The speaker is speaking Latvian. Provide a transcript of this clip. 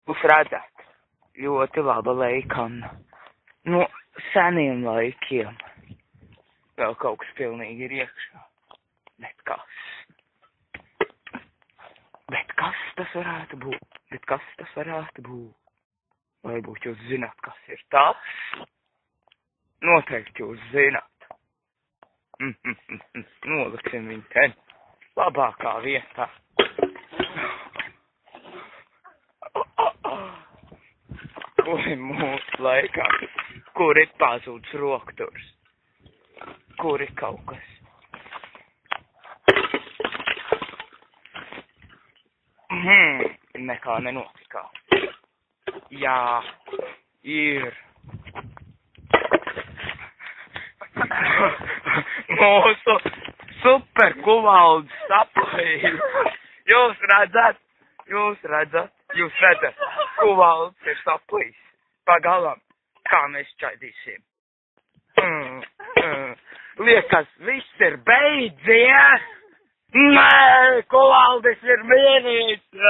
Jūs redzat, ļoti laba leikana. No seniem laikiem. Vēl kaut kas pilnīgi ir iekšā. Bet kas? Bet kas tas varētu būt? Varbūt jūs zināt, kas ir tas? Noteikti jūs zināt. Noliksim viņu te labākā vietā. Kuri mūsu laikā? Kur ir pazūdis rokturs? Kur ir kaut kas? Nekā nenotikā. Jā, ir. Mūsu superkuvalds saplīja. Jūs redzat, kuvalds ir saplījis. Pagalam, kā mēs čaidīsim. Liekas, viss ir beidzies. Nē, kuvaldis ir mierīgs.